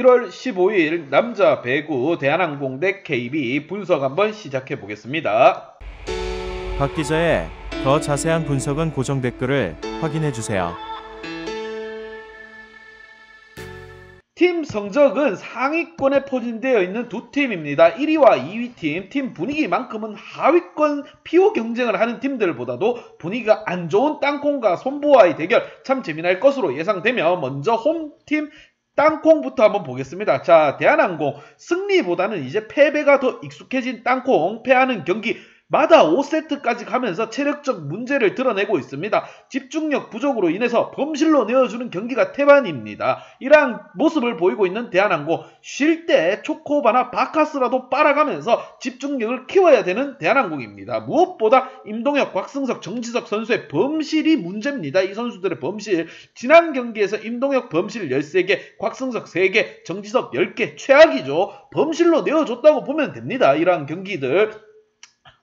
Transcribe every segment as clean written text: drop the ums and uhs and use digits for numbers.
1월 15일 남자 배구 대한항공 대 KB 분석 한번 시작해 보겠습니다. 박 기자의 더 자세한 분석은 고정 댓글을 확인해 주세요. 팀 성적은 상위권에 포진되어 있는 두 팀입니다. 1위와 2위 팀 분위기만큼은 하위권 피오 경쟁을 하는 팀들보다도 분위기가 안 좋은 땅콩과 손보아의 대결 참 재미날 것으로 예상되며 먼저 홈팀 땅콩부터 한번 보겠습니다. 자, 대한항공 승리보다는 이제 패배가 더 익숙해진 땅콩, 패하는 경기 마다 5세트까지 가면서 체력적 문제를 드러내고 있습니다. 집중력 부족으로 인해서 범실로 내어주는 경기가 태반입니다. 이러한 모습을 보이고 있는 대한항공, 쉴 때 초코바나 바카스라도 빨아가면서 집중력을 키워야 되는 대한항공입니다. 무엇보다 임동혁, 곽승석, 정지석 선수의 범실이 문제입니다. 이 선수들의 범실, 지난 경기에서 임동혁 범실 13개, 곽승석 3개, 정지석 10개, 최악이죠. 범실로 내어줬다고 보면 됩니다. 이러한 경기들.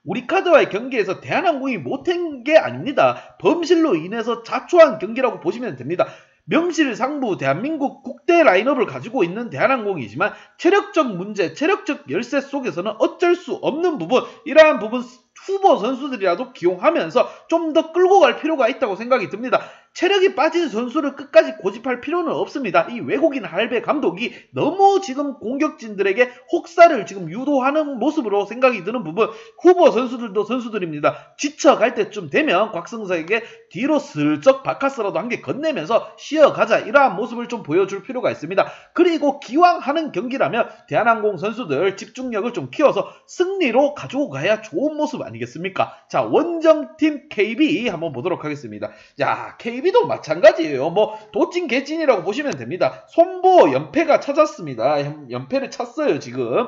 우리카드와의 경기에서 대한항공이 못한 게 아닙니다. 범실로 인해서 자초한 경기라고 보시면 됩니다. 명실상부 대한민국 국대 라인업을 가지고 있는 대한항공이지만 체력적 문제, 체력적 열세 속에서는 어쩔 수 없는 부분, 이러한 부분 후보 선수들이라도 기용하면서 좀 더 끌고 갈 필요가 있다고 생각이 듭니다. 체력이 빠진 선수를 끝까지 고집할 필요는 없습니다. 이 외국인 할배 감독이 너무 지금 공격진들에게 혹사를 지금 유도하는 모습으로 생각이 드는 부분, 후보 선수들도 선수들입니다. 지쳐갈 때쯤 되면 곽승석에게 뒤로 슬쩍 바카스라도 한 개 건네면서 쉬어가자, 이러한 모습을 좀 보여줄 필요가 있습니다. 그리고 기왕 하는 경기라면 대한항공 선수들 집중력을 좀 키워서 승리로 가지고 가야 좋은 모습 아니겠습니까? 자, 원정팀 KB 한번 보도록 하겠습니다. 자, KB도 마찬가지예요. 뭐 도찐 개찐이라고 보시면 됩니다. 손보 연패가 찾았습니다. 연패를 찼어요. 지금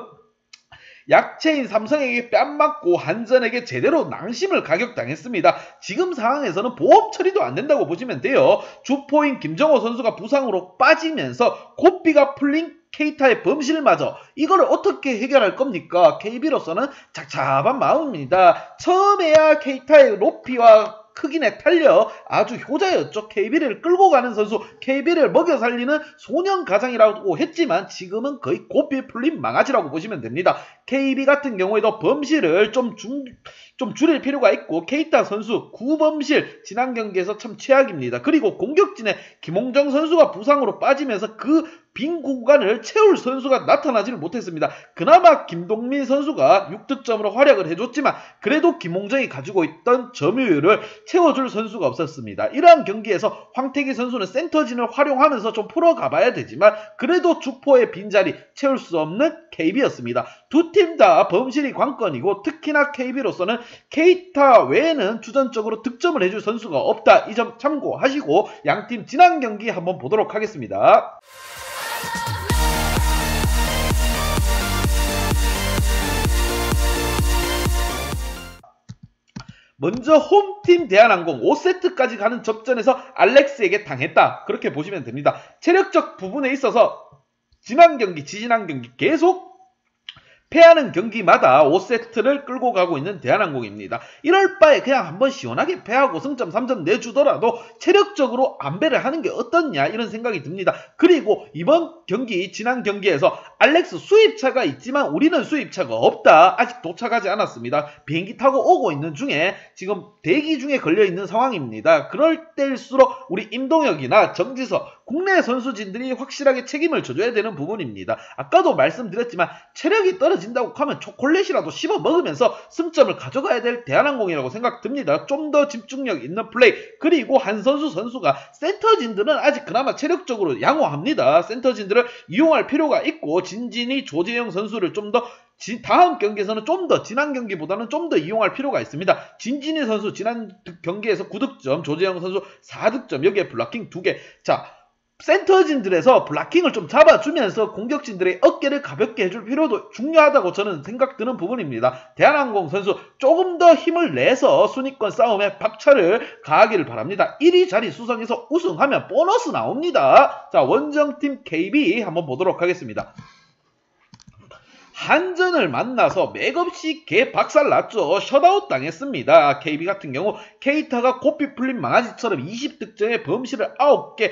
약체인 삼성에게 뺨 맞고 한전에게 제대로 낭심을 가격당했습니다. 지금 상황에서는 보험 처리도 안 된다고 보시면 돼요. 주포인 김정호 선수가 부상으로 빠지면서 고삐가 풀린 케이타의 범실마저, 이거를 어떻게 해결할 겁니까? KB로서는 착잡한 마음입니다. 처음에야 케이타의 높이와 크기에 탈려 아주 효자였죠. KB를 끌고 가는 선수, KB를 먹여 살리는 소년 가장이라고 했지만 지금은 거의 고삐 풀린 망아지라고 보시면 됩니다. KB 같은 경우에도 범실을 좀 줄일 필요가 있고, 케이타 선수 9범실 지난 경기에서 참 최악입니다. 그리고 공격진에 김홍정 선수가 부상으로 빠지면서 그 빈 구간을 채울 선수가 나타나지를 못했습니다. 그나마 김동민 선수가 6득점으로 활약을 해줬지만 그래도 김홍정이 가지고 있던 점유율을 채워줄 선수가 없었습니다. 이러한 경기에서 황태기 선수는 센터진을 활용하면서 좀 풀어가봐야 되지만 그래도 주포의 빈자리 채울 수 없는 KB였습니다. 두 팀 다 범실이 관건이고, 특히나 KB로서는 케이타 외에는 주전적으로 득점을 해줄 선수가 없다. 이 점 참고하시고 양팀 지난 경기 한번 보도록 하겠습니다. 먼저 홈팀 대한항공 5세트까지 가는 접전에서 알렉스에게 당했다, 그렇게 보시면 됩니다. 체력적 부분에 있어서 지난 경기, 지지난 경기 계속 패하는 경기마다 5세트를 끌고 가고 있는 대한항공입니다. 이럴 바에 그냥 한번 시원하게 패하고 승점 3점 내주더라도 체력적으로 안배를 하는 게 어떻냐, 이런 생각이 듭니다. 그리고 이번 경기, 지난 경기에서 알렉스 수입차가 있지만 우리는 수입차가 없다. 아직 도착하지 않았습니다. 비행기 타고 오고 있는 중에 지금 대기 중에 걸려있는 상황입니다. 그럴 때일수록 우리 임동혁이나 정지석, 국내 선수진들이 확실하게 책임을 져줘야 되는 부분입니다. 아까도 말씀드렸지만 체력이 떨어진다고 하면 초콜릿이라도 씹어 먹으면서 승점을 가져가야 될 대한항공이라고 생각됩니다. 좀 더 집중력 있는 플레이, 그리고 한 선수가 센터진들은 아직 그나마 체력적으로 양호합니다. 센터진들을 이용할 필요가 있고, 진진이 조재영 선수를 좀 더 다음 경기에서는 좀 더 지난 경기보다는 좀 더 이용할 필요가 있습니다. 진진이 선수 지난 경기에서 9득점, 조재영 선수 4득점, 여기에 블락킹 2개. 자, 센터진들에서 블락킹을 좀 잡아주면서 공격진들의 어깨를 가볍게 해줄 필요도 중요하다고 저는 생각드는 부분입니다. 대한항공 선수 조금 더 힘을 내서 순위권 싸움에 박차를 가하기를 바랍니다. 1위 자리 수성해서 우승하면 보너스 나옵니다. 자, 원정팀 KB 한번 보도록 하겠습니다. 한전을 만나서 맥없이 개 박살났죠. 셧아웃 당했습니다. KB 같은 경우 케이타가 고삐 풀린 망아지처럼 20득점에 범실을 9개,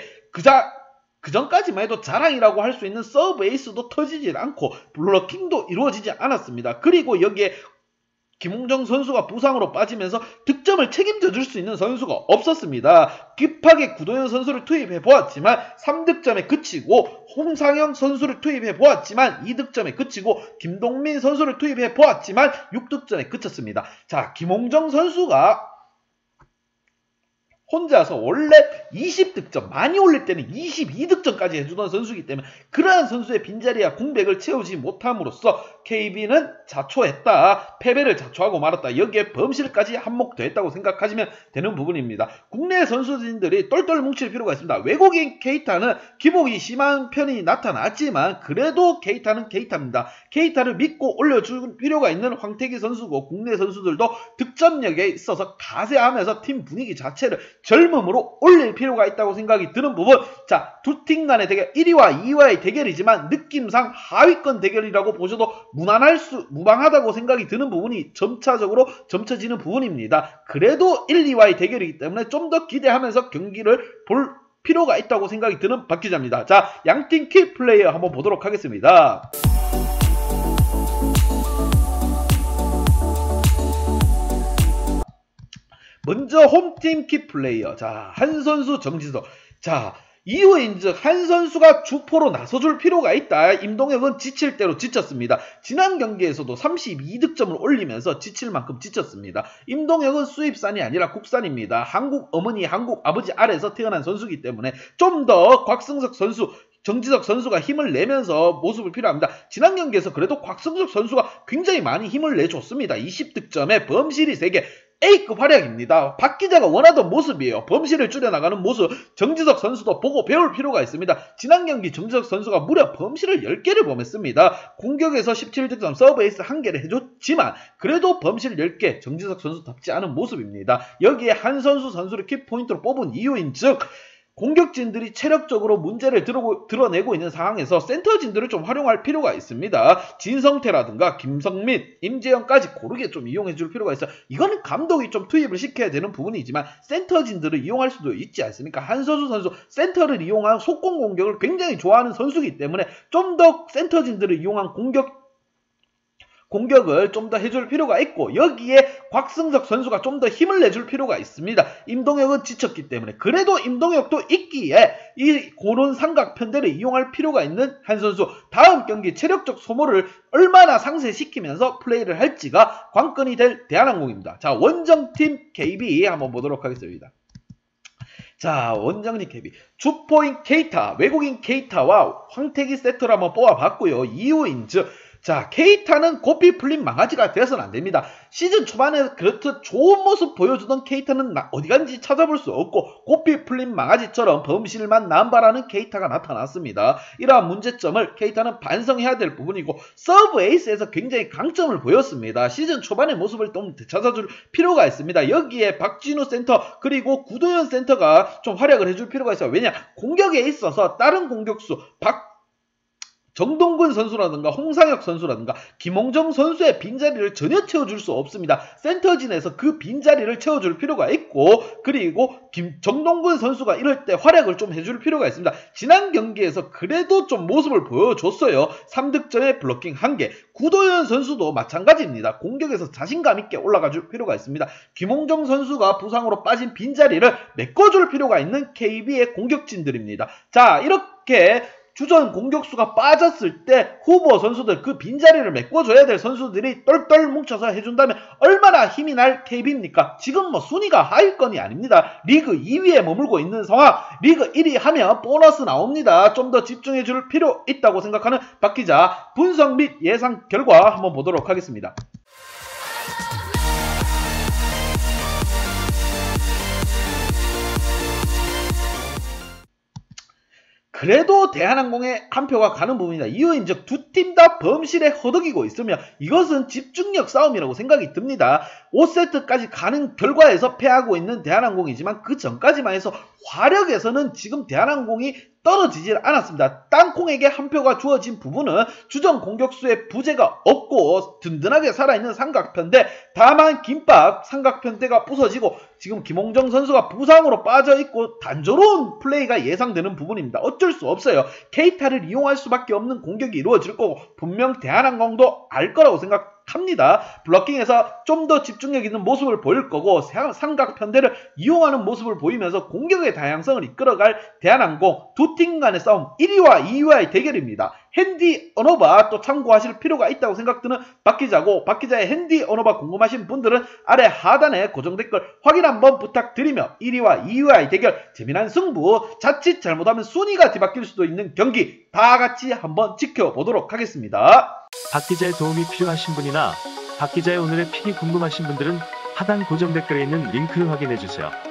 그 전까지만 해도 자랑이라고 할 수 있는 서브 에이스도 터지질 않고 블로킹도 이루어지지 않았습니다. 그리고 여기에 김홍정 선수가 부상으로 빠지면서 득점을 책임져 줄 수 있는 선수가 없었습니다. 급하게 구도현 선수를 투입해 보았지만 3득점에 그치고, 홍상영 선수를 투입해 보았지만 2득점에 그치고, 김동민 선수를 투입해 보았지만 6득점에 그쳤습니다. 자, 김홍정 선수가 혼자서 원래 20득점, 많이 올릴 때는 22득점까지 해주던 선수이기 때문에 그러한 선수의 빈자리와 공백을 채우지 못함으로써 KB는 자초했다. 패배를 자초하고 말았다. 여기에 범실까지 한몫더했다고 생각하시면 되는 부분입니다. 국내 선수진들이 똘똘 뭉칠 필요가 있습니다. 외국인 케이타는 기복이 심한 편이 나타났지만 그래도 케이타는 케이타입니다. 케이타를 믿고 올려줄 필요가 있는 황태기 선수고, 국내 선수들도 득점력에 있어서 가세하면서 팀 분위기 자체를 젊음으로 올릴 필요가 있다고 생각이 드는 부분. 자, 두 팀 간의 대결, 1위와 2위와의 대결이지만 느낌상 하위권 대결이라고 보셔도 무방하다고 생각이 드는 부분이 점차적으로 점쳐지는 부분입니다. 그래도 1, 2와의 대결이기 때문에 좀 더 기대하면서 경기를 볼 필요가 있다고 생각이 드는 박 기자입니다. 자, 양팀 키 플레이어 한번 보도록 하겠습니다. 먼저 홈팀 키플레이어. 자, 한 선수 정지석. 자, 이유인즉 한 선수가 주포로 나서줄 필요가 있다. 임동혁은 지칠 대로 지쳤습니다. 지난 경기에서도 32득점을 올리면서 지칠 만큼 지쳤습니다. 임동혁은 수입산이 아니라 국산입니다. 한국 어머니, 한국 아버지 아래에서 태어난 선수이기 때문에 좀 더 곽승석 선수, 정지석 선수가 힘을 내면서 모습을 필요합니다. 지난 경기에서 그래도 곽승석 선수가 굉장히 많이 힘을 내줬습니다. 20득점에 범실이 3개. A급 활약입니다. 박 기자가 원하던 모습이에요. 범실을 줄여나가는 모습. 정지석 선수도 보고 배울 필요가 있습니다. 지난 경기 정지석 선수가 무려 범실을 10개를 범했습니다. 공격에서 17득점, 서브 에이스 1개를 해줬지만 그래도 범실 10개, 정지석 선수답지 않은 모습입니다. 여기에 한 선수를 키포인트로 뽑은 이유인즉 공격진들이 체력적으로 문제를 드러내고 있는 상황에서 센터진들을 좀 활용할 필요가 있습니다. 진성태라든가 김성민, 임재영까지 고르게 좀 이용해줄 필요가 있어요. 이거는 감독이 좀 투입을 시켜야 되는 부분이지만 센터진들을 이용할 수도 있지 않습니까? 한서수 선수 센터를 이용한 속공 공격을 굉장히 좋아하는 선수이기 때문에 좀 더 센터진들을 이용한 공격을 좀 더 해줄 필요가 있고, 여기에 곽승석 선수가 좀 더 힘을 내줄 필요가 있습니다. 임동혁은 지쳤기 때문에. 그래도 임동혁도 있기에 이 고른 삼각편대를 이용할 필요가 있는 한 선수. 다음 경기 체력적 소모를 얼마나 상쇄시키면서 플레이를 할지가 관건이 될 대한항공입니다. 자, 원정팀 KB 한번 보도록 하겠습니다. 자, 원정팀 KB. 주포인 케이타, 외국인 케이타와 황태기 세트를 한번 뽑아봤고요. 이유인즉 자, 케이타는 고삐 풀린 망아지가 되어서는 안됩니다. 시즌 초반에 그렇듯 좋은 모습 보여주던 케이타는 어디 간지 찾아볼 수 없고 고삐 풀린 망아지처럼 범실만 남발하는 케이타가 나타났습니다. 이러한 문제점을 케이타는 반성해야 될 부분이고, 서브 에이스에서 굉장히 강점을 보였습니다. 시즌 초반의 모습을 좀 되찾아줄 필요가 있습니다. 여기에 박진우 센터 그리고 구도현 센터가 좀 활약을 해줄 필요가 있어요. 왜냐, 공격에 있어서 다른 공격수 정동근 선수라든가 홍상혁 선수라든가 김홍정 선수의 빈자리를 전혀 채워줄 수 없습니다. 센터진에서 그 빈자리를 채워줄 필요가 있고, 그리고 정동근 선수가 이럴 때 활약을 좀 해줄 필요가 있습니다. 지난 경기에서 그래도 좀 모습을 보여줬어요. 3득점에 블로킹 1개. 구도현 선수도 마찬가지입니다. 공격에서 자신감 있게 올라가줄 필요가 있습니다. 김홍정 선수가 부상으로 빠진 빈자리를 메꿔줄 필요가 있는 KB의 공격진들입니다. 자, 이렇게 주전 공격수가 빠졌을 때 후보 선수들, 그 빈자리를 메꿔줘야 될 선수들이 똘똘 뭉쳐서 해준다면 얼마나 힘이 날 KB입니까? 지금 뭐 순위가 하위권이 아닙니다. 리그 2위에 머물고 있는 상황. 리그 1위 하면 보너스 나옵니다. 좀 더 집중해줄 필요 있다고 생각하는 박 기자, 분석 및 예상 결과 한번 보도록 하겠습니다. 그래도 대한항공에 한 표가 가는 부분이다. 이유인즉 두 팀 다 범실에 허덕이고 있으며 이것은 집중력 싸움이라고 생각이 듭니다. 5세트까지 가는 결과에서 패하고 있는 대한항공이지만 그 전까지만 해서 화력에서는 지금 대한항공이 떨어지질 않았습니다. 땅콩에게 한 표가 주어진 부분은 주전 공격수의 부재가 없고 든든하게 살아있는 삼각편대, 다만 김밥 삼각편대가 부서지고 지금 김홍정 선수가 부상으로 빠져있고 단조로운 플레이가 예상되는 부분입니다. 어쩔 수 없어요. 케이타를 이용할 수밖에 없는 공격이 이루어질 거고 분명 대한항공도 알 거라고 생각합니다. 블로킹에서 좀 더 집중력 있는 모습을 보일 거고 삼각편대를 이용하는 모습을 보이면서 공격의 다양성을 이끌어갈 대한항공 두 팀 간의 싸움 1위와 2위와의 대결입니다. 핸디 언어바 또 참고하실 필요가 있다고 생각드는 박기자고, 박기자의 핸디 언어바 궁금하신 분들은 아래 하단에 고정 댓글 확인 한번 부탁드리며 1위와 2위와의 대결, 재미난 승부, 자칫 잘못하면 순위가 뒤바뀔 수도 있는 경기 다 같이 한번 지켜보도록 하겠습니다. 박기자의 도움이 필요하신 분이나 박기자의 오늘의 픽이 궁금하신 분들은 하단 고정 댓글에 있는 링크를 확인해주세요.